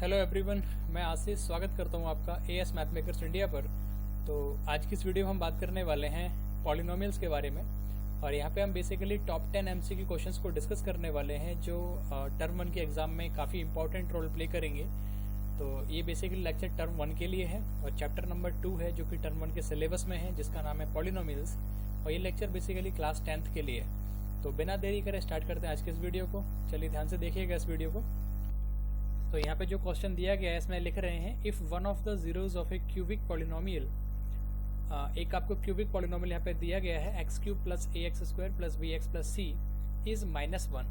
Hello everyone, मैं आशीष स्वागत करता हूं आपका एएस मैथ मेकर्स इंडिया पर। तो आज की इस वीडियो में हम बात करने वाले हैं पॉलिनोमियल्स के बारे में। और यहाँ पे हम बेसिकली टॉप 10 एमसीक्यू क्वेश्चंस को डिस्कस करने वाले हैं जो टर्म 1 के एग्जाम में काफ़ी इंपॉर्टेंट रोल प्ले करेंगे। तो ये बेसिकली लेक्चर टर्म 1 के लिए है और चैप्टर नंबर 2 है जो कि टर्म 1 के सिलेबस में है, जिसका नाम है पॉलिनोमियल्स। और ये लेक्चर बेसिकली क्लास 10th के लिए है। तो बिना देरी करे स्टार्ट करते हैं आज के इस वीडियो को। चलिए ध्यान से देखिएगा इस वीडियो को। तो यहाँ पे जो क्वेश्चन दिया गया है इसमें लिख रहे हैं if one of the zeros of a cubic polynomial, एक आपको क्यूबिक पॉलिनोमियल यहाँ पे दिया गया है x cube plus a x square plus b x plus c is -1।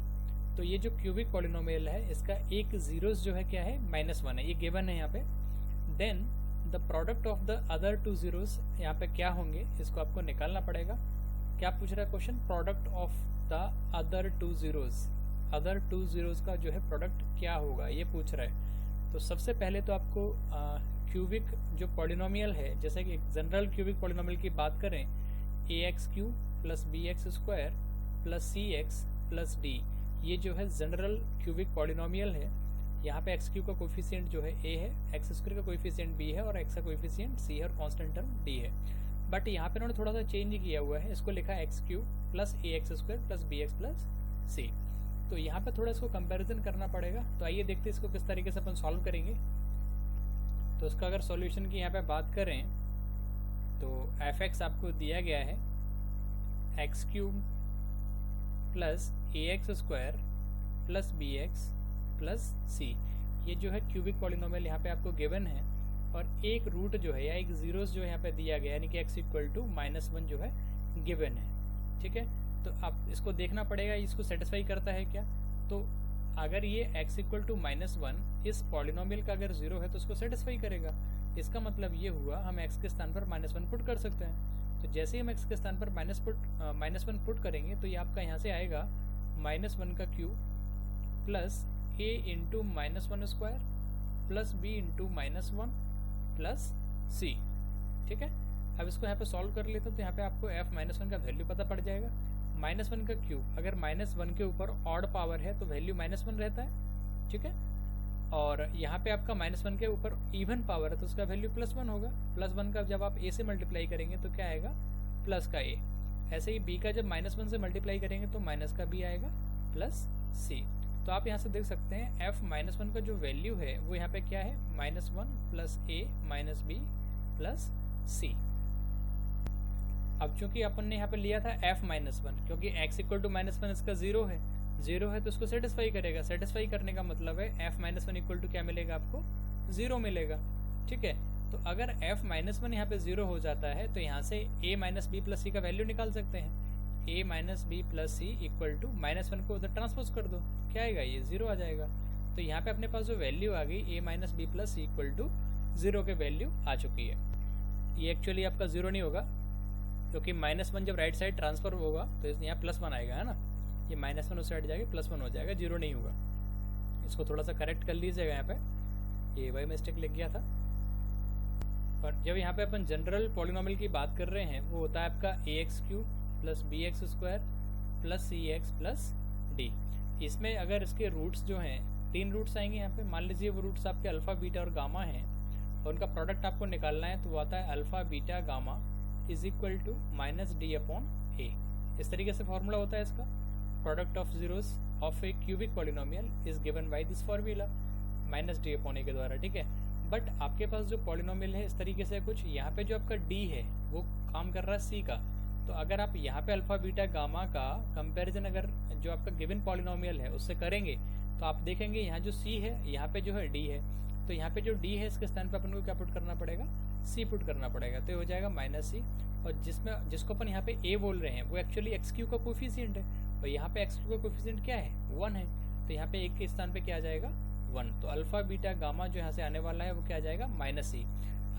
तो ये जो क्यूबिक पॉलिनोमियल है इसका एक जीरोज जो है क्या है -1 है, ये गिवन है यहाँ पे। Then the product of the other two zeros यहाँ पे क्या होंगे, इसको आपको निकालना पड़ेगा। क्या पूछ रहा है question? Product of the other two zeros, other two zeros का जो है प्रोडक्ट क्या होगा ये पूछ रहा है। तो सबसे पहले तो आपको क्यूबिक जो पॉलिनोमियल है, जैसे कि जनरल क्यूबिक पॉलिनोमियल की बात करें, a x cube plus b x square plus c x plus d, ये जो है जनरल क्यूबिक पॉलिनोमियल है। यहाँ पे एक्स क्यूब का कोफिशिएंट जो है ए है, एक्स स्क्वायर का कोफिशिएंट बी है और एक्स का कोफिशिएंट सी है और कांस्टेंट टर्म डी है। बट यहाँ पे उन्होंने थोड़ा सा चेंज किया हुआ है, इसको लिखा है x cube plus a x square plus b x plus c. तो यहाँ पे थोड़ा इसको कंपैरिजन करना पड़ेगा। तो आइए देखते हैं इसको किस तरीके से अपन सॉल्व करेंगे। तो इसका अगर सॉल्यूशन की यहाँ पे बात करें तो एफ एक्स आपको दिया गया है x cube plus a x square plus b x plus c, ये जो है क्यूबिक पॉलिनोमियल यहाँ पे आपको गिवन है। और एक रूट जो है या एक जीरोस जो यहाँ पे दिया गया, यानी कि एक्स इक्वल टू -1 जो है गिवन है। ठीक है, तो आप इसको देखना पड़ेगा इसको सेटिस्फाई करता है क्या। तो अगर ये x इक्वल टू -1 इस पॉलिनोमियल का अगर 0 है तो उसको सेटिस्फाई करेगा। इसका मतलब ये हुआ हम x के स्थान पर -1 पुट कर सकते हैं। तो जैसे ही हम x के स्थान पर -1 पुट करेंगे तो ये आपका यहाँ से आएगा -1 का cube plus a into -1 square plus b into -1 plus c। ठीक है, अब इसको यहाँ पे सॉल्व कर लेते तो यहाँ पे आपको f-1 का वैल्यू पता पड़ जाएगा। -1 का क्यूब अगर -1 के ऊपर ऑड पावर है तो वैल्यू -1 रहता है। ठीक है, और यहाँ पे आपका -1 के ऊपर इवन पावर है तो उसका वैल्यू +1 होगा। +1 का जब आप a से मल्टीप्लाई करेंगे तो क्या आएगा? प्लस का a। ऐसे ही b का जब -1 से मल्टीप्लाई करेंगे तो माइनस का b आएगा प्लस c। तो आप यहाँ से देख सकते हैं f-1 का जो वैल्यू है वो यहाँ पे क्या है? -1 plus a minus b plus c। अब चूंकि अपन ने यहाँ पे लिया था f-1, क्योंकि x इक्वल टू -1 इसका 0 है, 0 है तो उसको सेटिस्फाई करेगा। सेटिस्फाई करने का मतलब है f-1 इक्वल टू क्या मिलेगा आपको? 0 मिलेगा। ठीक है, तो अगर f-1 यहाँ पे 0 हो जाता है तो यहाँ से a minus b plus c का वैल्यू निकाल सकते हैं। a minus b plus c equal to -1 को उधर ट्रांसपोज कर दो, क्या आएगा? ये 0 आ जाएगा। तो यहाँ पे अपने पास जो वैल्यू आ गई a minus b plus c equal to 0 के वैल्यू आ चुकी है। ये एक्चुअली आपका 0 नहीं होगा, क्योंकि -1 जब राइट साइड ट्रांसफर होगा तो यहाँ +1 आएगा, है ना। ये -1 उस साइड जाएगा, +1 हो जाएगा, 0 नहीं होगा। इसको थोड़ा सा करेक्ट कर लीजिएगा, यहाँ पे ये बाई मिस्टेक लिख गया था। पर जब यहाँ पे अपन जनरल पॉलिनोमियल की बात कर रहे हैं वो होता है आपका a x cube plus b x square plus c x plus d. इसमें अगर इसके रूट्स जो हैं 3 रूट्स आएंगे यहाँ पे। मान लीजिए वो रूट्स आपके अल्फा बीटा और गामा हैं और उनका प्रोडक्ट आपको निकालना है, तो वो आता है alpha beta gamma is equal to -d/a। इस तरीके से फॉर्मूला होता है इसका। Product of zeros of a cubic polynomial is given by this formula -d/a के द्वारा। ठीक है, बट आपके पास जो पॉलिनोमियल है इस तरीके से कुछ, यहाँ पे जो आपका d है वो काम कर रहा है c का। तो अगर आप यहाँ पे अल्फा बीटा गामा का कंपैरिजन अगर जो आपका गिवन पॉलिनोमियल है उससे करेंगे तो आप देखेंगे यहाँ जो c है यहाँ पे जो है d है। तो यहाँ पे जो d है इसके स्थान पे अपन को क्या पुट करना पड़ेगा? c पुट करना पड़ेगा। तो ये हो जाएगा -c। और जिसको अपन यहाँ पे a बोल रहे हैं वो एक्चुअली एक्स क्यू का कोफिशिएंट है, और यहाँ पे एक्स क्यू का कोफिशिएंट क्या है? 1 है। तो यहाँ पे 1 के स्थान पे क्या आ जाएगा? 1। तो अल्फा बीटा गामा जो यहाँ से आने वाला है वो क्या आ जाएगा? -c।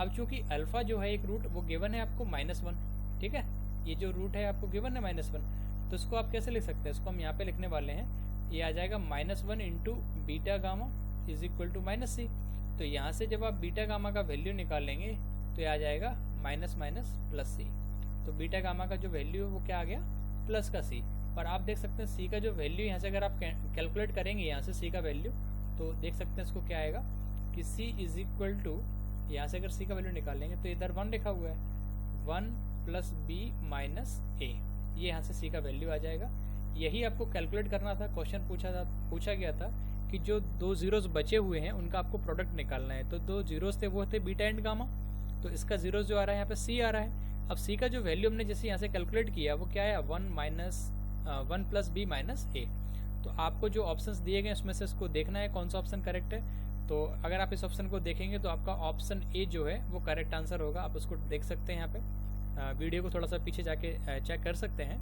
अब चूंकि अल्फा जो है एक रूट वो गिवन है आपको -1। ठीक है, ये जो रूट है आपको गिवन है -1, तो इसको आप कैसे लिख सकते हैं? इसको हम यहाँ पे लिखने वाले हैं, ये आ जाएगा -1 into beta gamma is equal to -c। तो यहाँ से जब आप बीटा गामा का वैल्यू निकालेंगे तो ये आ जाएगा माइनस प्लस सी। तो बीटा गामा का जो वैल्यू है वो क्या आ गया? प्लस का सी। और आप देख सकते हैं सी का जो वैल्यू यहाँ से अगर आप कैलकुलेट करेंगे यहाँ से सी का वैल्यू, तो देख सकते हैं इसको क्या आएगा कि c इज इक्वल टू, यहाँ से अगर c का वैल्यू निकालेंगे तो इधर 1 लिखा हुआ है, 1 प्लस b माइनस a, ये यहाँ से c का वैल्यू आ जाएगा। यही आपको कैलकुलेट करना था। क्वेश्चन पूछा गया था कि जो 2 जीरोस बचे हुए हैं उनका आपको प्रोडक्ट निकालना है। तो 2 जीरोस थे वो थे बीटा एंड गामा, तो इसका जीरोस जो आ रहा है यहाँ पे c आ रहा है। अब c का जो वैल्यू हमने जैसे यहाँ से कैलकुलेट किया वो क्या है, 1 प्लस b माइनस a। तो आपको जो ऑप्शंस दिए गए उसमें से इसको देखना है कौन सा ऑप्शन करेक्ट है। तो अगर आप इस ऑप्शन को देखेंगे तो आपका ऑप्शन ए जो है वो करेक्ट आंसर होगा। आप उसको देख सकते हैं यहाँ पे, वीडियो को थोड़ा सा पीछे जाके चेक कर सकते हैं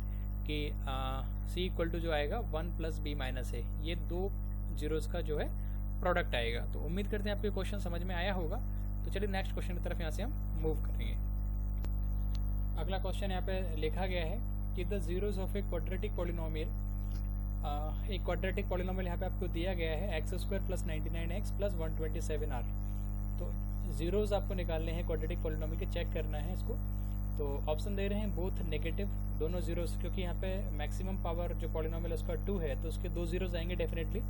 कि c इक्वल टू जो आएगा 1 प्लस b माइनस a, ये 2 जीरोस का जो है प्रोडक्ट आएगा। तो उम्मीद करते हैं आपको क्वेश्चन समझ में आया होगा। तो चलिए नेक्स्ट क्वेश्चन की तरफ यहाँ से हम मूव करेंगे। अगला क्वेश्चन यहाँ पे लिखा गया है कि the zeros of A quadratic polynomial, एक क्वाड्रेटिक पॉलिनोमियल यहाँ पे आपको दिया गया है x square plus 99x plus 127r। तो जीरोस आपको निकालने हैं क्वाड्रेटिक पॉलिनोमियल के, चेक करना है इसको। तो ऑप्शन दे रहे हैं बोथ नेगेटिव, दोनों जीरोस, क्योंकि यहाँ पे मैक्सिमम पावर जो पॉलिनोमियल उसका 2 है तो उसके 2 जीरोस आएंगे डेफिनेटली।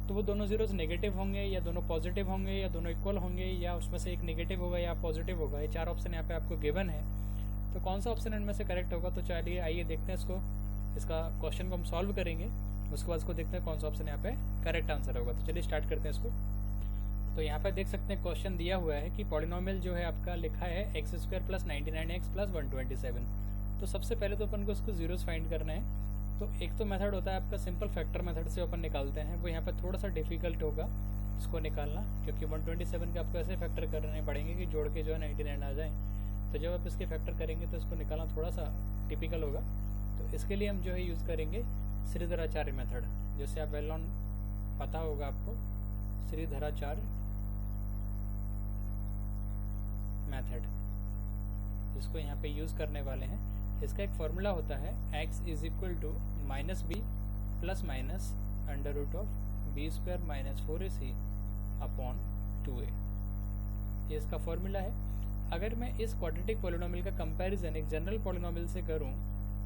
तो वो दोनों जीरोस नेगेटिव होंगे या दोनों पॉजिटिव होंगे या दोनों इक्वल होंगे या उसमें से एक नेगेटिव होगा या पॉजिटिव होगा। ये 4 ऑप्शन यहाँ पे आपको गिवन है। तो कौन सा ऑप्शन इनमें से करेक्ट होगा, तो चलिए आइए देखते हैं इसको, इसका क्वेश्चन को हम सॉल्व करेंगे, उसके बाद इसको देखते हैं कौन सा ऑप्शन यहाँ पे करेक्ट आंसर होगा। तो चलिए स्टार्ट करते हैं इसको। तो यहाँ पे देख सकते हैं क्वेश्चन दिया हुआ है कि पॉलिनोमियल जो है आपका लिखा है x square plus 99x plus 127। तो सबसे पहले तो अपन को इसको जीरोस फाइंड करना है। तो एक तो मेथड होता है आपका सिंपल फैक्टर मेथड से अपन निकालते हैं, वो यहाँ पे थोड़ा सा डिफिकल्ट होगा इसको निकालना, क्योंकि 127 के आपको ऐसे फैक्टर करने पड़ेंगे कि जोड़ के जो है 99 आ जाए। तो जब आप इसके फैक्टर करेंगे तो इसको निकालना थोड़ा सा टिपिकल होगा। तो इसके लिए हम जो है यूज़ करेंगे श्रीधराचार्य मेथड, जैसे आप वेल नोन पता होगा आपको, श्रीधराचार्य मेथड, जिसको यहाँ पे यूज़ करने वाले हैं। इसका एक फॉर्मूला होता है x is equal to minus b plus minus under root of b square minus 4ac upon 2a, ये इसका फॉर्मूला है। अगर मैं इस क्वाड्रेटिक पॉलिनोमियल का कंपैरिजन एक जनरल पॉलिनोमियल से करूं,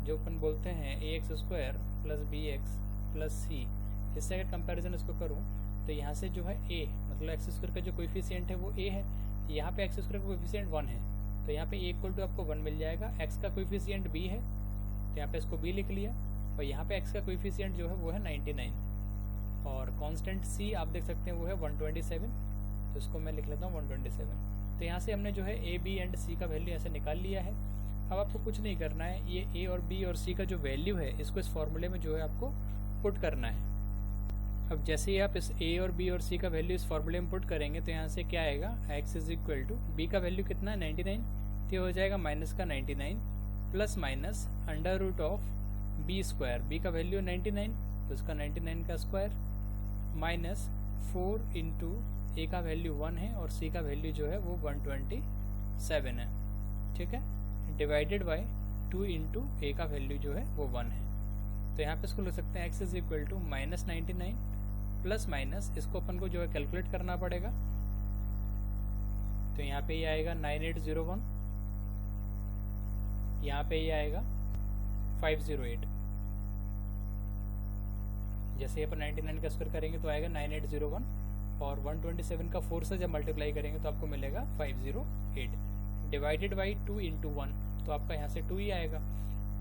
जो अपन बोलते हैं ax square plus bx plus c, इससे अगर कंपैरिजन इसको करूं तो यहाँ से जो है a, मतलब एक्स स्क्वायर का जो कोएफिशिएंट है वो a है, यहाँ पे एक्स स्क्वायर का कोएफिशिएंट 1 है, तो यहाँ पे a इक्वल टू आपको 1 मिल जाएगा। x का कोएफिशिएंट b है तो यहाँ पे इसको b लिख लिया, और यहाँ पे x का कोएफिशिएंट जो है वो है 99, और कांस्टेंट c आप देख सकते हैं वो है 127, तो इसको मैं लिख लेता हूँ 127। तो यहाँ से हमने जो है a b एंड c का वैल्यू ऐसे निकाल लिया है। अब आपको कुछ नहीं करना है, ये a और b और c का जो वैल्यू है इसको इस फॉर्मूले में जो है आपको पुट करना है। अब जैसे ही आप इस a और b और c का वैल्यू इस फॉर्मूले में पुट करेंगे तो यहाँ से क्या आएगा, x is equal to b का वैल्यू कितना है 99, तो ये हो जाएगा माइनस का 99 plus minus under root of b square, b का वैल्यू 99 तो इसका 99 का स्क्वायर माइनस 4 इंटू a का वैल्यू 1 है और c का वैल्यू जो है वो 127 है, ठीक है, डिवाइडेड बाय 2 इंटू a का वैल्यू जो है वो 1 है। तो यहाँ पे इसको लिख सकते हैं x is equal to minus 99 plus minus, इसको अपन को जो है कैलकुलेट करना पड़ेगा। तो यहाँ पे ये आएगा 9801, यहाँ पे ये आएगा 508, जैसे अपन 99 का स्क्वायर करेंगे तो आएगा 9801, और 127 का 4 से जब मल्टीप्लाई करेंगे तो आपको मिलेगा 508 डिवाइडेड बाई 2 इंटू 1, तो आपका यहाँ से 2 ही आएगा।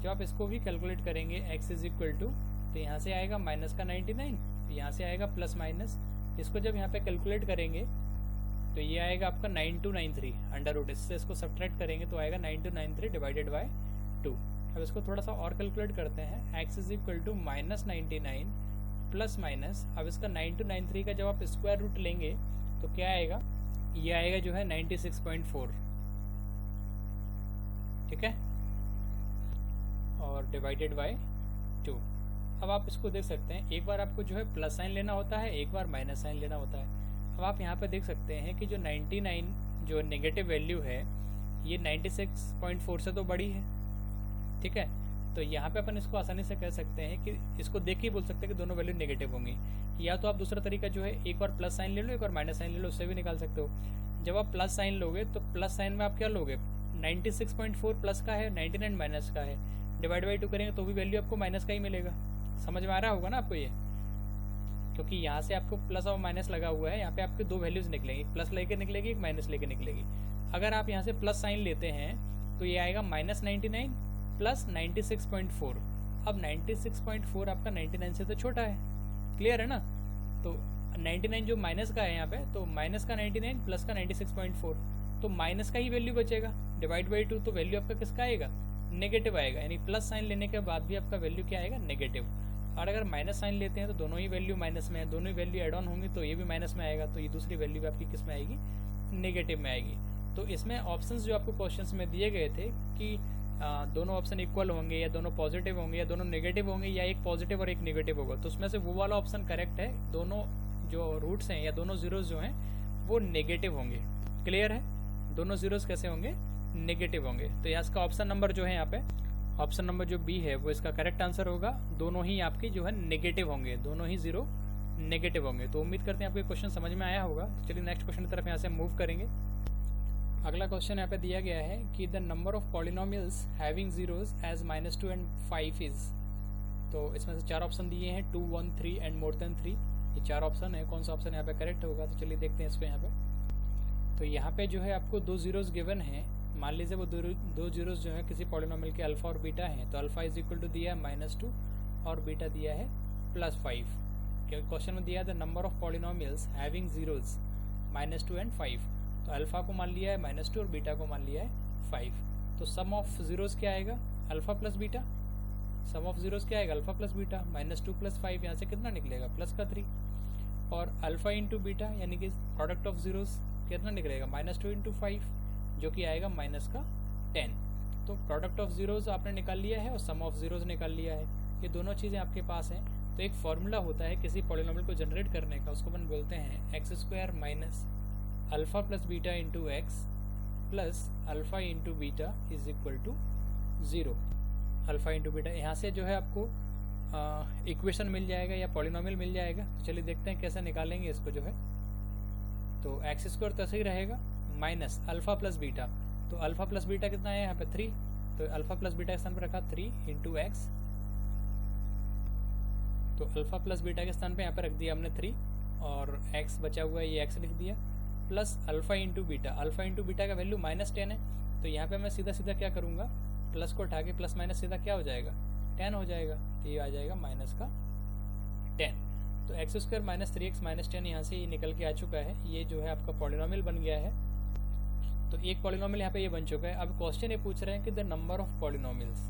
जब आप इसको भी कैलकुलेट करेंगे x इज इक्वल टू, तो यहाँ से आएगा माइनस का 99, यहाँ से आएगा प्लस माइनस, इसको जब यहाँ पे कैलकुलेट करेंगे तो ये आएगा आपका 9293 अंडर रूट, इससे इसको सब्ट्रैक्ट करेंगे तो आएगा 9293 डिवाइडेड बाय 2। अब इसको थोड़ा सा और कैलकुलेट करते हैं, x is equal to minus 99 plus minus, अब इसका 9293 का जब आप स्क्वायर रूट लेंगे तो क्या आएगा, ये आएगा जो है 96.4, ठीक है, और डिवाइडेड बाय 2। अब आप इसको देख सकते हैं, एक बार आपको जो है प्लस साइन लेना होता है, एक बार माइनस साइन लेना होता है। अब आप यहाँ पे देख सकते हैं कि जो 99 जो नेगेटिव वैल्यू है ये 96.4 से तो बड़ी है, ठीक है, तो यहाँ पे अपन इसको आसानी से कह सकते हैं कि इसको देख के बोल सकते हैं कि दोनों वैल्यू नेगेटिव होंगी। या तो आप दूसरा तरीका जो है एक बार प्लस साइन ले लो, एक बार माइनस साइन ले लो, उससे भी निकाल सकते हो। जब आप प्लस साइन लोगे तो प्लस साइन में आप क्या लोगे, 96.4 प्लस का है, 99 माइनस का है, डिवाइड बाई 2 करेंगे तो भी वैल्यू आपको माइनस का ही मिलेगा। समझ में आ रहा होगा ना आपको ये। क्योंकि यहाँ से आपको प्लस और माइनस लगा हुआ है, यहाँ पे आपके दो वैल्यूज निकलेंगी, प्लस लेके निकलेगी, एक माइनस लेके निकलेगी। अगर आप यहाँ से प्लस साइन लेते हैं तो ये आएगा -99 प्लस 96.4। अब 96.4 आपका 99 से तो छोटा है, क्लियर है ना। तो 99 जो माइनस का है यहाँ पे, तो माइनस का 99 प्लस का 96.4, तो माइनस का ही वैल्यू बचेगा, डिवाइड बाई 2, तो वैल्यू आपका किसका आएगा, नेगेटिव आएगा। यानी प्लस साइन लेने के बाद भी आपका वैल्यू क्या आएगा, नेगेटिव। और अगर माइनस साइन लेते हैं तो दोनों ही वैल्यू माइनस में है, दोनों ही वैल्यू एड ऑन होंगी तो ये भी माइनस में आएगा, तो ये दूसरी वैल्यू भी आपकी किस में आएगी, नेगेटिव में आएगी। तो इसमें ऑप्शंस जो आपको क्वेश्चंस में दिए गए थे कि दोनों ऑप्शन इक्वल होंगे या दोनों पॉजिटिव होंगे या दोनों नेगेटिव होंगे या एक पॉजिटिव और एक नेगेटिव होगा, तो उसमें से वो वाला ऑप्शन करेक्ट है, दोनों जो रूट्स हैं या दोनों जीरोज जो हैं वो नेगेटिव होंगे। क्लियर है, दोनों जीरोज कैसे होंगे, नेगेटिव होंगे। तो यहाँ इसका ऑप्शन नंबर जो है यहाँ पे ऑप्शन नंबर जो बी है वो इसका करेक्ट आंसर होगा। दोनों ही आपकी जो है नेगेटिव होंगे, दोनों ही जीरो नेगेटिव होंगे। तो उम्मीद करते हैं आपको क्वेश्चन समझ में आया होगा। तो चलिए नेक्स्ट क्वेश्चन की तरफ यहाँ से मूव करेंगे। अगला क्वेश्चन यहाँ पे दिया गया है कि the number of polynomials having zeros as -2 and 5 is. तो इसमें से चार ऑप्शन दिए हैं, 2, 1, 3 एंड मोर देन 3। ये चार ऑप्शन है, कौन सा ऑप्शन यहाँ पे करेक्ट होगा। तो चलिए देखते हैं इसको यहाँ पे। तो यहाँ पे जो है आपको दो जीरोज गिवन है। मान लीजिए वो दो जीरोज जो है किसी पॉलिनोमियल के अल्फा और बीटा हैं। तो अल्फा इज इक्वल टू दिया है -2 और बीटा दिया है +5। क्योंकि क्वेश्चन में दिया है the number of polynomials having zeros -2 and 5। तो अल्फा को मान लिया है -2 और बीटा को मान लिया है 5। तो सम ऑफ जीरोज क्या आएगा, alpha plus beta. Sum of zeros क्या आएगा, अल्फा प्लस बीटा। -2 + 5 यहाँ से कितना निकलेगा, +3। और अल्फा इंटू बीटा यानी कि प्रोडक्ट ऑफ जीरोज कितना निकलेगा, -2 × 5 जो कि आएगा -10। तो प्रोडक्ट ऑफ जीरोज आपने निकाल लिया है और सम ऑफ जीरोज निकाल लिया है। ये दोनों चीज़ें आपके पास हैं। तो एक फॉर्मूला होता है किसी पॉलिनोमियल को जनरेट करने का, उसको अपन बोलते हैं x² - alpha plus beta into x plus alpha into beta is equal to 0। Alpha into beta यहाँ से जो है आपको इक्वेशन मिल जाएगा या पॉलिनोमियल मिल जाएगा। तो चलिए देखते हैं कैसे निकालेंगे इसको जो है। तो x² तो ऐसे ही रहेगा माइनस अल्फा प्लस बीटा। तो अल्फा प्लस बीटा कितना है यहाँ पे 3। तो अल्फा प्लस बीटा के स्थान पर रखा 3 × x। तो अल्फा प्लस बीटा के स्थान पे यहाँ पे रख दिया हमने 3 और x बचा हुआ है ये x लिख दिया plus alpha into beta. Alpha into beta का वैल्यू -10 है। तो यहाँ पे मैं सीधा सीधा क्या करूँगा, प्लस को उठा के प्लस माइनस सीधा क्या हो जाएगा, 10 हो जाएगा। तो ये आ जाएगा -10। तो x² - 3x - 10 यहाँ से ये निकल के आ चुका है। ये जो है आपका पॉलिनोमियल बन गया है। तो एक पॉलिनोमियल यहाँ पे ये बन चुका है। अब क्वेश्चन ये पूछ रहे हैं कि the number of polynomials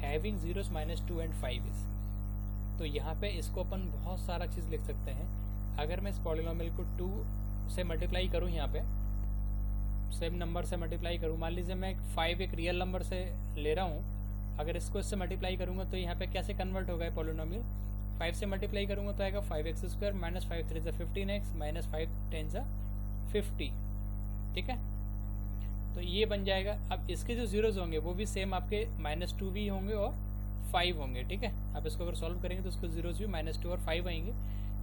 having zeros -2 and 5 is. तो यहाँ पे इसको अपन बहुत सारा चीज़ लिख सकते हैं। अगर मैं इस पॉलिनोमियल को 2 से मल्टीप्लाई करूँ, यहाँ पे सेम नंबर से मल्टीप्लाई करूँ, मान लीजिए मैं 5 एक रियल नंबर से ले रहा हूँ। अगर इसको इससे मल्टीप्लाई करूँगा तो यहाँ पे कैसे कन्वर्ट होगा पॉलिनोमियल, 5 से मल्टीप्लाई करूँगा तो आएगा 5x² - 5 3 15x - 5 10 50। ठीक है, तो ये बन जाएगा। अब इसके जो जीरोज होंगे वो भी सेम आपके -2 भी होंगे और 5 होंगे। ठीक है, आप इसको अगर सॉल्व करेंगे तो उसके जीरोज भी -2 और 5 आएंगे।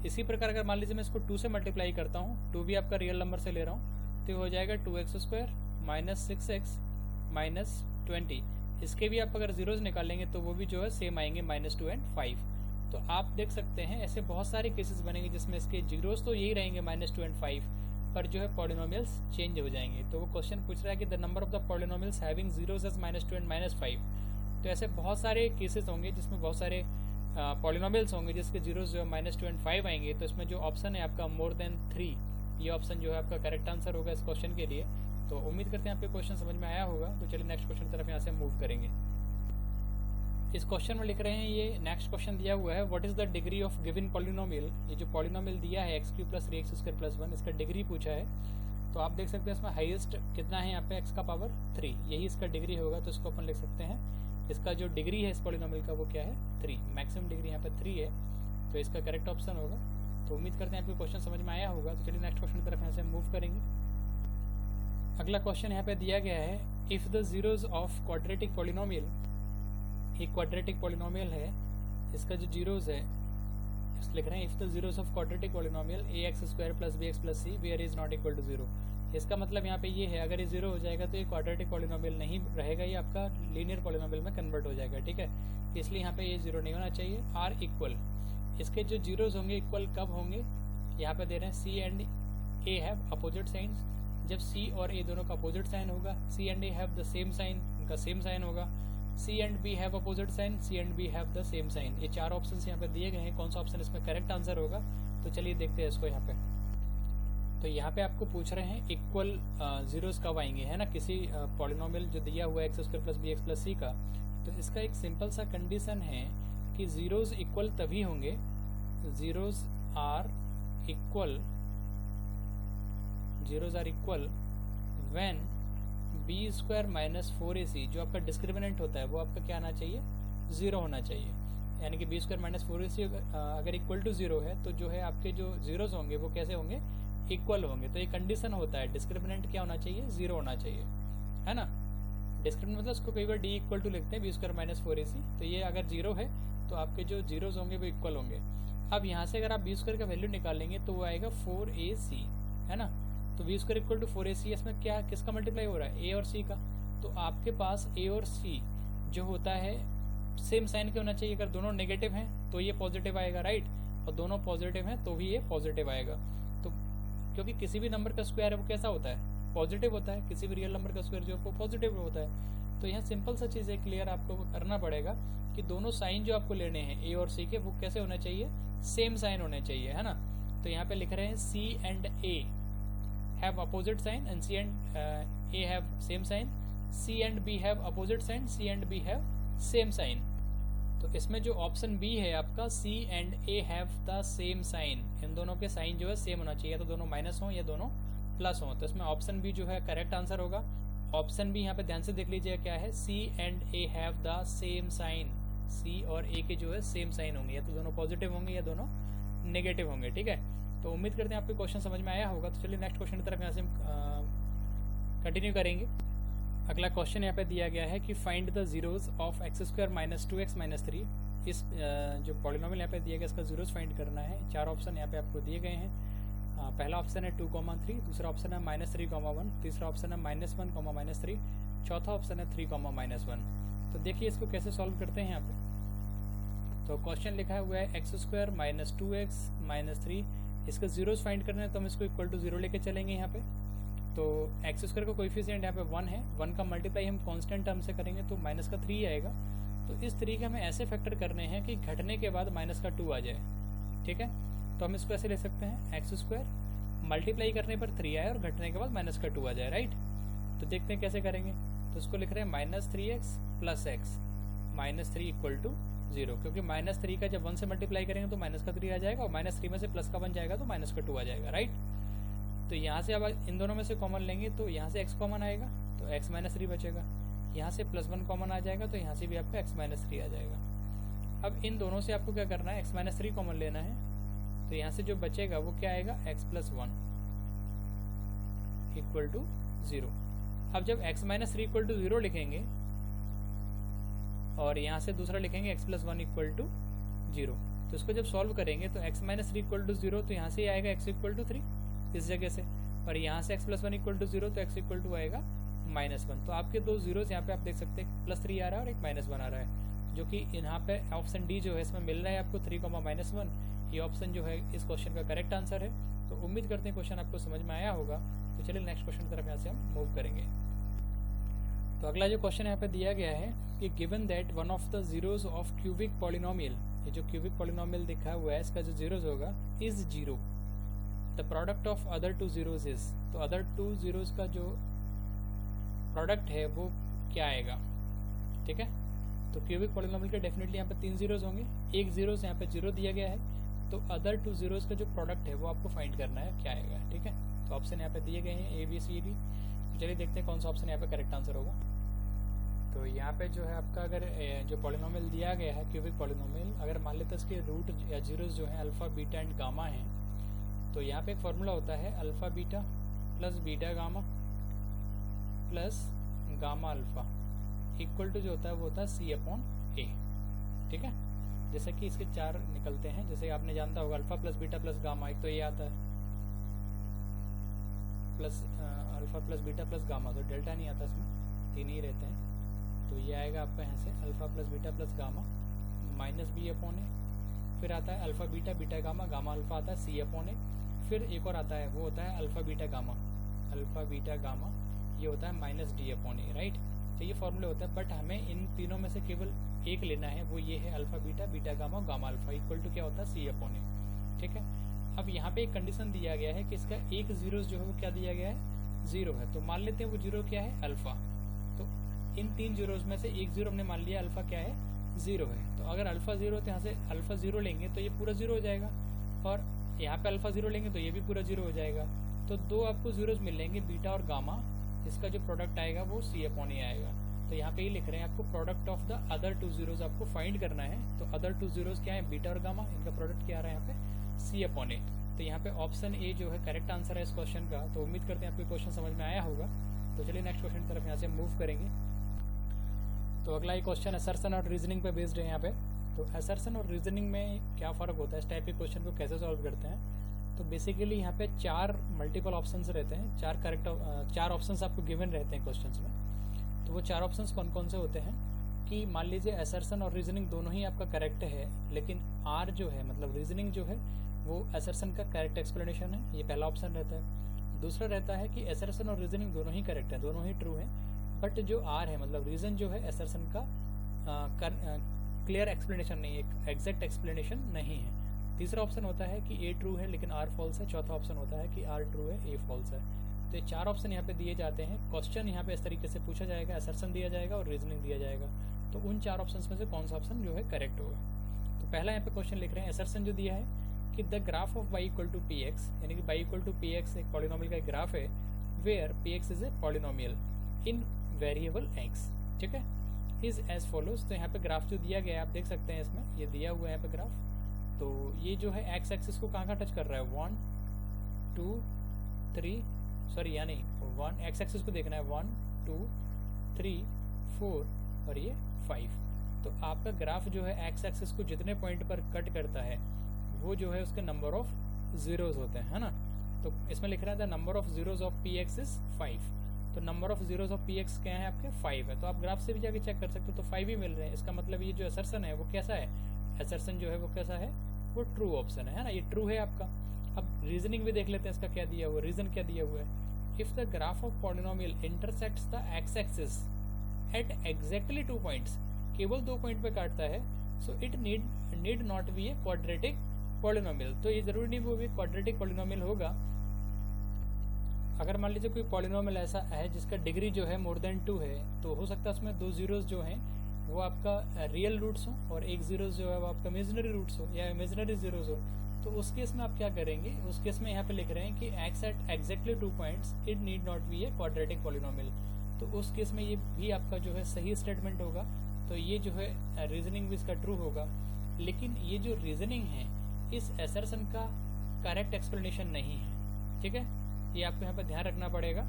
इसी प्रकार अगर मान लीजिए मैं इसको 2 से मल्टीप्लाई करता हूँ, 2 भी आपका रियल नंबर से ले रहा हूँ, तो हो जाएगा 2x² - 6x - 20। इसके भी आप अगर जीरोज निकालेंगे तो वो भी जो है सेम आएंगे -2 and 5। तो आप देख सकते हैं ऐसे बहुत सारे केसेस बनेंगे जिसमें इसके जीरोज तो यही रहेंगे -2 and 5, पर जो है पॉलिनोमियल्स चेंज हो जाएंगे। तो वो क्वेश्चन पूछ रहा है कि the number of the polynomials having zeros as -2 and -5। तो ऐसे बहुत सारे केसेस होंगे जिसमें बहुत सारे पॉलिनोमियल्स होंगे जिसके जीरोज जो है -2 and 5 आएंगे। तो इसमें जो ऑप्शन है आपका मोर देन 3, ये ऑप्शन जो है आपका करेक्ट आंसर होगा इस क्वेश्चन के लिए। तो उम्मीद करते हैं आपको क्वेश्चन समझ में आया होगा। तो चलिए नेक्स्ट क्वेश्चन की तरफ यहाँ से मूव करेंगे। इस क्वेश्चन में लिख रहे हैं, ये नेक्स्ट क्वेश्चन दिया हुआ है, what is the degree of given polynomial. ये जो पॉलिनोमियल दिया है x³ + 3x² + 1, इसका डिग्री पूछा है। तो आप देख सकते हैं इसमें हाईएस्ट कितना है, यहाँ पे x का पावर 3, यही इसका डिग्री होगा। तो इसको अपन लिख सकते हैं, इसका जो डिग्री है इस पॉलिनोमियल का वो क्या है, 3। मैक्सिमम डिग्री यहाँ पे 3 है, तो इसका करेक्ट ऑप्शन होगा। तो उम्मीद करते हैं आपको क्वेश्चन समझ में आया होगा। तो चलिए नेक्स्ट क्वेश्चन की तरफ यहाँ से मूव करेंगे। अगला क्वेश्चन यहाँ पे दिया गया है, if the zeros of quadratic polynomial, एक क्वाड्रेटिक पॉलिनोमियल है, इसका जो जीरोज है लिख रहे हैं, if the zeros of quadratic polynomial ax² + bx + c where is not equal to 0। इसका मतलब यहाँ पे ये है, अगर ये 0 हो जाएगा तो ये क्वाड्रेटिक पॉलिनोमियल नहीं रहेगा, ये आपका लीनियर पॉलिनोमियल में कन्वर्ट हो जाएगा। ठीक है, इसलिए यहाँ पे ये 0 नहीं होना चाहिए। आर इक्वल, इसके जो जीरोज होंगे इक्वल कब होंगे, यहाँ पे दे रहे हैं c and a have opposite signs. जब सी और ए दोनों का अपोजिट साइन होगा, c and a have the same sign, उनका सेम साइन होगा। C and b have opposite sign, c and b have the same sign. ये चार option यहाँ पे दिए गए हैं, कौन सा ऑप्शन इसमें करेक्ट आंसर होगा। तो चलिए देखते हैं इसको यहाँ पे। तो यहाँ पे आपको पूछ रहे हैं इक्वल जीरोस कब आएंगे, है ना, किसी पॉलिनोमियल जो दिया हुआ है x square plus b x plus c का। तो इसका एक सिंपल सा कंडीशन है कि जीरोस इक्वल तभी होंगे, zeros are equal when b square minus 4ac, जो आपका डिस्क्रिमिनेंट होता है वो आपका क्या आना चाहिए, 0 होना चाहिए। यानी कि बी स्क्वायर माइनस 4ac अगर इक्वल टू 0 है तो जो है आपके जो जीरोस होंगे वो कैसे होंगे, इक्वल होंगे। तो ये कंडीशन होता है, डिस्क्रिमिनेंट क्या होना चाहिए, 0 होना चाहिए, है ना। डिस्क्रिमिनेंट मतलब उसको कई बार डी इक्वल टू लिखते हैं, बी स्क्वायर माइनस 4ac। तो ये अगर 0 है तो आपके जो जीरोस होंगे वो इक्वल होंगे। अब यहाँ से अगर आप बी स्क्वायर का वैल्यू निकालेंगे तो वो आएगा 4ac, है ना। तो B square equal to 4ac, इसमें क्या किसका मल्टीप्लाई हो रहा है, ए और सी का। तो आपके पास ए और सी जो होता है सेम साइन के होना चाहिए। अगर दोनों नेगेटिव हैं तो ये पॉजिटिव आएगा, राइट, और दोनों पॉजिटिव हैं तो भी ये पॉजिटिव आएगा। तो क्योंकि किसी भी नंबर का स्क्वायर है वो कैसा होता है, पॉजिटिव होता है, किसी भी रियल नंबर का स्क्वायर जो है वो पॉजिटिव होता है। तो यहाँ सिंपल सा चीज़ है, क्लियर आपको करना पड़ेगा कि दोनों साइन जो आपको लेने हैं ए और सी के वो कैसे होने चाहिए, सेम साइन होने चाहिए, है ना। तो यहाँ पे लिख रहे हैं c and a have opposite sign and C and A have same sign, C and B have opposite sign, C and B have same sign। तो इसमें जो ऑप्शन बी है आपका C and A have the same sign, इन दोनों के sign जो है same होना चाहिए, तो दोनों माइनस हों या दोनों प्लस हों। तो इसमें ऑप्शन बी जो है करेक्ट आंसर होगा। ऑप्शन बी यहाँ पे ध्यान से देख लीजिए क्या है, C and A have the same sign, C और A के जो है सेम साइन होंगे, या तो दोनों पॉजिटिव होंगे या दोनों नेगेटिव होंगे, ठीक है। तो उम्मीद करते हैं आपको क्वेश्चन समझ में आया होगा। तो चलिए नेक्स्ट क्वेश्चन की तरफ यहाँ से कंटिन्यू करेंगे। अगला क्वेश्चन यहाँ पे दिया गया है कि find the zeros of x square minus 2x minus 3। इस जो पॉलिनोमियल यहाँ पे दिया गया इसका जीरोस फाइंड करना है। चार ऑप्शन यहाँ पे आपको दिए गए हैं। पहला ऑप्शन है 2,3, दूसरा ऑप्शन है -3,1, तीसरा ऑप्शन है -1, -3, चौथा ऑप्शन है 3,-1। तो देखिए इसको कैसे सॉल्व करते हैं यहाँ पे। तो क्वेश्चन लिखा हुआ है x square minus 2x minus 3, इसका जीरोस फाइंड करना है तो हम इसको इक्वल टू 0 लेके चलेंगे यहाँ पे। तो एक्स स्क्वायर का कोएफिशिएंट यहाँ पे 1 है, 1 का मल्टीप्लाई हम कांस्टेंट टर्म से करेंगे तो माइनस का 3 आएगा। तो इस तरीके हमें ऐसे फैक्टर करने हैं कि घटने के बाद माइनस का 2 आ जाए, ठीक है। तो हम इसको ऐसे ले सकते हैं, एक्स स्क्वायर मल्टीप्लाई करने पर 3 आए और घटने के बाद माइनस का 2 आ जाए, राइट। तो देखते हैं कैसे करेंगे। तो इसको लिख रहे हैं -3x plus x minus 3 equal to 0, क्योंकि -3 का जब 1 से मल्टीप्लाई करेंगे तो माइनस का 3 आ जाएगा और -3 में से प्लस का 1 जाएगा तो माइनस का 2 आ जाएगा, राइट। तो यहाँ से अब इन दोनों में से कॉमन लेंगे तो यहाँ से x कॉमन आएगा तो x माइनस 3 बचेगा, यहाँ से +1 कॉमन आ जाएगा तो यहाँ से भी आपका x माइनस 3 आ जाएगा। अब इन दोनों से आपको क्या करना है, x माइनस 3 कॉमन लेना है। तो यहाँ से जो बचेगा वो क्या आएगा, x प्लस 1 इक्वल टू 0। अब जब x माइनस 3 इक्वल टू 0 लिखेंगे और यहाँ से दूसरा लिखेंगे x प्लस 1 इक्वल टू 0, तो इसको जब सॉल्व करेंगे तो x माइनस 3 इक्वल टू 0 तो यहाँ से ही आएगा x इक्वल टू 3 इस जगह से, और यहाँ से x प्लस 1 इक्वल टू 0 तो x इक्वल टू आएगा -1। तो आपके दो जीरोस यहाँ पे आप देख सकते हैं, +3 आ रहा है और एक -1 आ रहा है, जो कि यहाँ पे ऑप्शन डी जो है इसमें मिल रहा है आपको 3,-1। ये ऑप्शन जो है इस क्वेश्चन का करेक्ट आंसर है। तो उम्मीद करते हैं क्वेश्चन आपको समझ में आया होगा। तो चलिए नेक्स्ट क्वेश्चन की तरफ यहाँ से हम मूव करेंगे। तो अगला जो क्वेश्चन यहाँ पे दिया गया है कि given that one of the zeros of cubic polynomial, ये जो क्यूबिक पॉलिनोमियल दिखा हुआ है इसका जो जीरोस होगा is 0, the product of other two zeros is. तो अदर टू जीरोस का जो प्रोडक्ट है वो क्या आएगा, ठीक है। तो क्यूबिक पॉलिनोमियल के डेफिनेटली यहाँ पे 3 जीरोस होंगे, एक जीरोस यहाँ पे 0 दिया गया है, तो अदर टू जीरोस का जो प्रोडक्ट है वो आपको फाइंड करना है क्या आएगा, ठीक है। तो ऑप्शन यहाँ पे दिए गए हैं A B C D। तो चलिए देखते हैं कौन सा ऑप्शन यहाँ पे करेक्ट आंसर होगा। तो यहाँ पे जो है आपका अगर जो पॉलिनोमियल दिया गया है क्यूबिक पॉलिनोमियल, अगर मान लेते हैं इसके रूट या जीरोस जो है अल्फा बीटा एंड गामा है, तो यहाँ पे एक फॉर्मूला होता है alpha beta plus beta gamma plus gamma alpha equal to जो होता है वो होता है C/A, ठीक है। जैसे कि इसके 4 निकलते हैं, जैसे आपने जानता होगा alpha plus beta plus gamma, एक तो ये आता है plus alpha plus beta plus gamma, तो डेल्टा नहीं आता इसमें, 3 ही रहते हैं। तो ये आएगा आपका यहाँ से alpha plus beta plus gamma -B/A, फिर आता है alpha beta, beta gamma, gamma alpha आता है सी अपॉन ए, फिर एक और आता है वो होता है alpha beta gamma, alpha beta gamma ये होता है माइनस डी अपॉन ए, राइट। तो ये फॉर्मूला होता है, बट हमें इन तीनों में से केवल एक लेना है, वो ये है alpha beta, beta gamma, gamma alpha equal to क्या होता है सी अपॉन ए, ठीक है। अब यहाँ पे एक कंडीशन दिया गया है कि इसका एक जीरो जो है वो क्या दिया गया है, जीरो है। तो मान लेते हैं वो जीरो क्या है, अल्फा। तो इन तीन जीरोज में से एक जीरो हमने मान लिया अल्फा क्या है, जीरो है। तो अगर अल्फा जीरो तो यहाँ से अल्फा जीरो लेंगे तो ये पूरा जीरो हो जाएगा, और यहाँ पे अल्फा जीरो लेंगे तो ये भी पूरा जीरो हो जाएगा। तो दो आपको जीरोज मिलेंगे, बीटा और गामा, इसका जो प्रोडक्ट आएगा वो सी अपॉन ए आएगा। तो यहाँ पे ये लिख रहे हैं आपको product of the other two zeros आपको फाइंड करना है। तो अदर टू जीरोज क्या है, बीटा और गामा, इनका प्रोडक्ट क्या आ रहा है यहाँ पे, सी अपॉन ए। तो यहाँ पे ऑप्शन ए जो है करेक्ट आंसर है इस क्वेश्चन का। तो उम्मीद करते हैं आपको क्वेश्चन समझ में आया होगा। तो चलिए नेक्स्ट क्वेश्चन की तरफ यहाँ से मूव करेंगे। तो अगला ये क्वेश्चन असर्शन और रीजनिंग पे बेस्ड है यहाँ पे। तो असर्शन और रीजनिंग में क्या फ़र्क होता है, इस टाइप के क्वेश्चन को कैसे सॉल्व करते हैं। तो बेसिकली यहाँ पे चार मल्टीपल ऑप्शंस रहते हैं, चार ऑप्शंस आपको गिवन रहते हैं क्वेश्चंस में। तो वो चार ऑप्शंस कौन कौन से होते हैं कि मान लीजिए असर्शन और रीजनिंग दोनों ही आपका करेक्ट है, लेकिन आर जो है मतलब रीजनिंग जो है वो असर्शन का करेक्ट एक्सप्लेनेशन है, ये पहला ऑप्शन रहता है। दूसरा रहता है कि असर्शन और रीजनिंग दोनों ही करेक्ट है, दोनों ही ट्रू है, बट जो आर है मतलब रीजन जो है असर्शन का क्लियर एक्सप्लेनेशन नहीं है, एग्जैक्ट एक्सप्लेनेशन नहीं है। तीसरा ऑप्शन होता है कि ए ट्रू है लेकिन आर फॉल्स है। चौथा ऑप्शन होता है कि आर ट्रू है, ए फॉल्स है। तो ये चार ऑप्शन यहाँ पे दिए जाते हैं। क्वेश्चन यहाँ पे इस तरीके से पूछा जाएगा, असर्शन दिया जाएगा और रीजनिंग दिया जाएगा। तो उन चार ऑप्शन में से कौन सा ऑप्शन जो है करेक्ट होगा। तो पहला यहाँ पे क्वेश्चन लिख रहे हैं, असर्शन जो दिया है कि the graph of y equal to p x, यानी कि y equal to p x एक पॉलिनोमियल का ग्राफ है, where p x is a polynomial in variable x, ठीक है, इज एज फॉलोज। तो यहाँ पे ग्राफ जो दिया गया है आप देख सकते हैं, इसमें ये दिया हुआ है यहाँ पे ग्राफ। तो ये जो है एक्स एक्सिस को कहाँ टच कर रहा है, 1 2 3, सॉरी यानी 1 एक्स एक्सिस को देखना है 1 2 3 4 और ये 5। तो आपका ग्राफ जो है एक्स एक्सिस को जितने पॉइंट पर कट करता है वो जो है उसके नंबर ऑफ जीरोज होते हैं, है ना। तो इसमें लिख रहा है the number of zeros of P x is 5। तो number of zeros of P x क्या है आपके, 5 है। तो आप ग्राफ से भी जाके चेक कर सकते हो, तो 5 ही मिल रहे हैं। इसका मतलब ये जो असर्शन है वो कैसा है, असर्शन जो है वो कैसा है, वो ट्रू ऑप्शन है ना, ये ट्रू है आपका। अब रीजनिंग भी देख लेते हैं, इसका क्या दिया हुआ, रीजन क्या दिया हुआ है, if the graph of polynomial intersects the x axis at exactly 2 points, केवल 2 पॉइंट पे काटता है, so it need not be a quadratic polynomial. तो ये जरूरी नहीं वो भी क्वाड्रेटिक पॉलिनोमियल होगा। अगर मान लीजिए कोई पॉलिनोमियल ऐसा है जिसका डिग्री जो है मोर देन 2 है, तो हो सकता है उसमें 2 जीरोज जो हैं वो आपका रियल रूट्स हो और एक जीरो जो है वो आपका इमेजिनरी रूट्स हो या इमेजिनरी जीरोज हो। तो उस केस में आप क्या करेंगे, उस केस में यहाँ पे लिख रहे हैं कि x at exactly 2 points it need not be a quadratic polynomial. तो उस केस में ये भी आपका जो है सही स्टेटमेंट होगा। तो ये जो है रीजनिंग भी इसका ट्रू होगा। लेकिन ये जो रीजनिंग है इस असर्शन का करेक्ट एक्सप्लेनेशन नहीं है, ठीक है, ये आपको यहाँ पे ध्यान रखना पड़ेगा,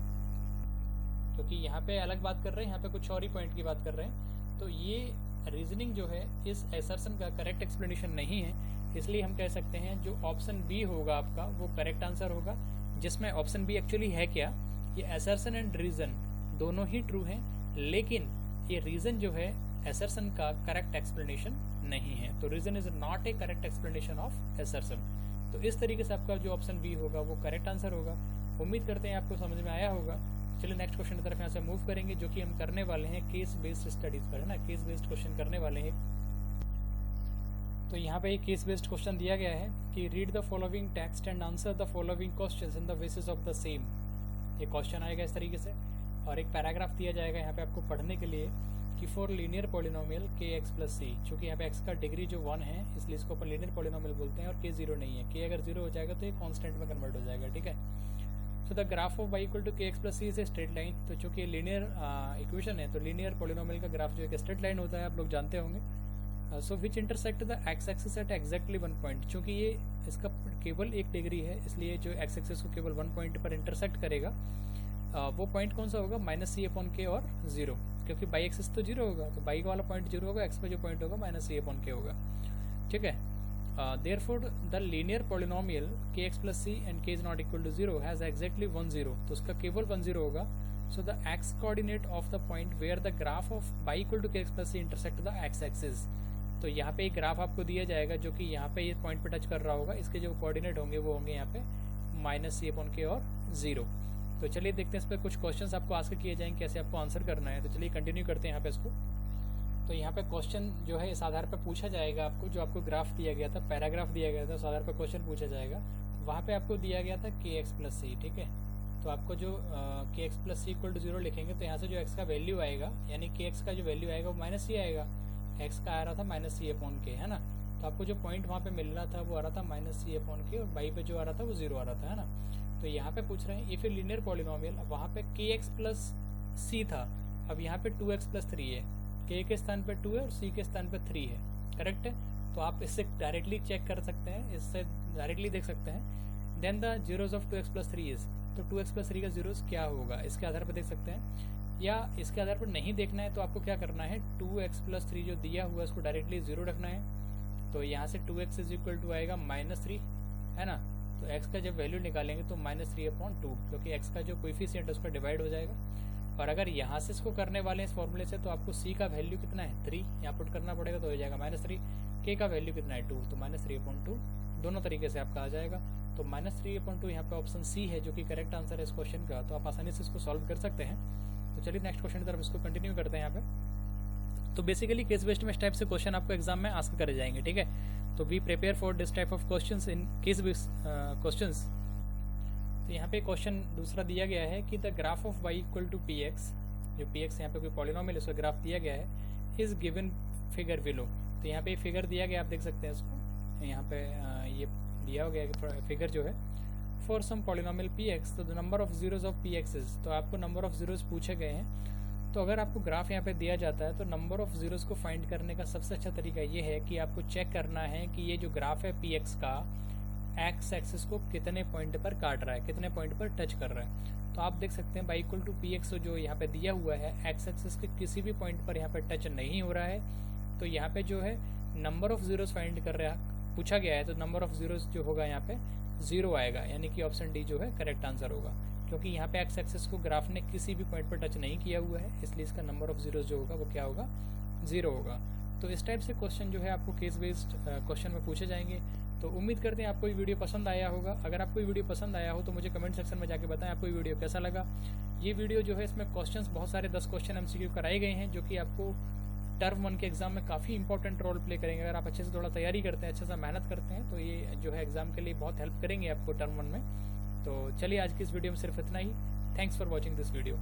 क्योंकि यहाँ पे अलग बात कर रहे हैं, यहाँ पे कुछ और ही पॉइंट की बात कर रहे हैं। तो ये रीजनिंग जो है इस असर्शन का करेक्ट एक्सप्लेनेशन नहीं है, इसलिए हम कह सकते हैं जो ऑप्शन बी होगा आपका वो करेक्ट आंसर होगा, जिसमें ऑप्शन बी एक्चुअली है क्या, ये असर्शन एंड रीजन दोनों ही ट्रू हैं, लेकिन ये रीजन जो है असर्शन का करेक्ट एक्सप्लेनेशन नहीं है। तो reason is not a correct explanation of assertion. तो इस तरीके से आपका जो ऑप्शन बी होगा वो करेक्ट आंसर होगा। उम्मीद करते हैं आपको समझ में आया होगा। चलिए नेक्स्ट क्वेश्चन की तरफ यहाँ से मूव करेंगे, जो कि हम करने वाले हैं केस बेस्ड स्टडीज पर, है ना, केस बेस्ड क्वेश्चन करने वाले हैं। तो यहाँ पे एक केस बेस्ड क्वेश्चन दिया गया है कि read the following text and answer the following questions in the basis of the same. ये क्वेश्चन आएगा इस तरीके से, और एक पैराग्राफ दिया जाएगा यहाँ पे आपको पढ़ने के लिए कि फॉर लीनियर पॉलिनोमियल के एक्स प्लस सी, चूँकि यहाँ पे एक्स का डिग्री जो 1 है इसलिए इसको अपन लीनियर पॉलिनोमियल बोलते हैं, और के 0 नहीं है, के अगर 0 हो जाएगा तो ये कॉन्स्टेंट में कन्वर्ट हो जाएगा, ठीक है। So the graph of y equal to k x plus c is a straight line. तो चूँकि लीनियर इक्वेशन है तो लीनियर पॉलिनोमियल का ग्राफ जो एक स्ट्रेट लाइन होता है, आप लोग जानते होंगे। So which intersect the x axis at exactly 1 point. चूँकि ये इसका केवल एक डिग्री है इसलिए जो एक्स एक्सिस को केवल 1 पॉइंट पर इंटरसेक्ट करेगा, वो पॉइंट कौन सा होगा, -c/k और 0, क्योंकि बाई एक्सिस तो 0 होगा, तो बाई वाला पॉइंट 0 होगा, एक्स पे जो पॉइंट होगा -c/k होगा, ठीक है। Therefore the linear polynomial kx plus c and k is not equal to 0 has exactly 1 0, तो उसका केवल 1 0 होगा। So the x coordinate of the point where the graph of y equal to kx plus c intersect the x axis, तो यहाँ पे एक graph आपको दिया जाएगा जो कि यहाँ पे ये पॉइंट पे टच कर रहा होगा, इसके जो कोऑर्डिनेट होंगे वो होंगे यहाँ पे -c/k और 0। तो चलिए देखते हैं इस पर कुछ क्वेश्चंस आपको आंसर किए जाएंगे, कैसे आपको आंसर करना है। तो चलिए कंटिन्यू करते हैं यहाँ पे इसको। तो यहाँ पे क्वेश्चन जो है इस आधार पर पूछा जाएगा आपको, जो आपको ग्राफ दिया गया था, पैराग्राफ दिया गया था, उस आधार पर क्वेश्चन पूछा जाएगा। वहाँ पे आपको दिया गया था kx+c, ठीक है। तो आपको जो kx+c = 0 लिखेंगे तो यहाँ से जो x का वैल्यू आएगा, यानी kx का जो वैल्यू आएगा वो -c आएगा। x का आ रहा था -c/k, है ना। तो आपको जो पॉइंट वहाँ पे मिल रहा था वो आ रहा था -c/k, और y पे जो आ रहा था वो 0 आ रहा था, है ना। तो यहाँ पे पूछ रहे हैं इफ ए लीनियर पॉलिनोमियल, वहाँ पे kx+c था, अब यहाँ पे 2x+3 है। k के स्थान पे 2 है और c के स्थान पे 3 है, करेक्ट है। तो आप इससे डायरेक्टली चेक कर सकते हैं, इससे डायरेक्टली देख सकते हैं। Then the zeros of 2x+3 is, तो 2x+3 का जीरोज क्या होगा इसके आधार पर देख सकते हैं। या इसके आधार पर नहीं देखना है तो आपको क्या करना है, 2x+3 जो दिया हुआ है उसको डायरेक्टली 0 रखना है। तो यहाँ से 2x = आएगा -3, है ना। तो x का जब वैल्यू निकालेंगे तो -3/2, क्योंकि x का जो कोएफिशिएंट है उसका डिवाइड हो जाएगा। और अगर यहाँ से इसको करने वाले हैं इस फॉर्मूले से, तो आपको c का वैल्यू कितना है 3, यहाँ पुट करना पड़ेगा तो हो जाएगा -3। k का वैल्यू कितना है 2, तो -3/2, दोनों तरीके से आपका आ जाएगा। तो -3/2 यहाँ पे ऑप्शन सी है जो कि करेक्ट आंसर है इस क्वेश्चन का। तो आप आसानी से इसको सॉल्व कर सकते हैं। तो चलिए नेक्स्ट क्वेश्चन की तरफ इसको कंटिन्यू करते हैं यहाँ पे। तो बेसिकली केस बेस्ड में इस टाइप से क्वेश्चन आपको एग्जाम में आस्क करे जाएंगे, ठीक है। तो we prepare for this type of questions in case based questions. तो यहाँ पे क्वेश्चन दूसरा दिया गया है कि the graph of y = px, जो px यहाँ पे कोई पॉलिनोमियल उसका ग्राफ दिया गया है, इज गिवन फिगर बिलो। तो यहाँ पे फिगर दिया गया, आप देख सकते हैं इसको, यहाँ पे ये दिया हो गया फिगर जो है फॉर सम पॉलिनोमियल px, तो the number of zeros of px is, तो आपको नंबर ऑफ जीरोज पूछे गए हैं। तो अगर आपको ग्राफ यहाँ पे दिया जाता है तो नंबर ऑफ जीरोज को फाइंड करने का सबसे अच्छा तरीका ये है कि आपको चेक करना है कि ये जो ग्राफ है px का एक्स एक्सिस को कितने पॉइंट पर काट रहा है, कितने पॉइंट पर टच कर रहा है। तो आप देख सकते हैं y = px जो यहाँ पे दिया हुआ है, एक्स एक्सिस के किसी भी पॉइंट पर यहाँ पे टच नहीं हो रहा है। तो यहाँ पे जो है नंबर ऑफ जीरोज फाइंड कर रहा है, पूछा गया है, तो नंबर ऑफ जीरोज जो होगा यहाँ पे 0 आएगा, यानी कि ऑप्शन डी जो है करेक्ट आंसर होगा। क्योंकि यहाँ पे एक्स एक्सिस को ग्राफ ने किसी भी पॉइंट पर टच नहीं किया हुआ है, इसलिए इसका नंबर ऑफ जीरोज जो होगा वो क्या होगा, 0 होगा। तो इस टाइप से क्वेश्चन जो है आपको केस बेस्ड क्वेश्चन में पूछे जाएंगे। तो उम्मीद करते हैं आपको ये वीडियो पसंद आया होगा। अगर आपको ये वीडियो पसंद आया हो तो मुझे कमेंट सेक्शन में जाके बताएं आपको ये वीडियो कैसा लगा। ये वीडियो जो है इसमें क्वेश्चंस बहुत सारे 10 क्वेश्चन MCQ कराए गए हैं, जो कि आपको टर्म 1 के एग्जाम में काफ़ी इंपॉर्टेंट रोल प्ले करेंगे। अगर आप अच्छे से थोड़ा तैयारी करते हैं, अच्छे से मेहनत करते हैं, तो ये जो है एग्जाम के लिए बहुत हेल्प करेंगे आपको टर्म 1 में। तो चलिए आज की इस वीडियो में सिर्फ इतना ही। Thanks for watching this video.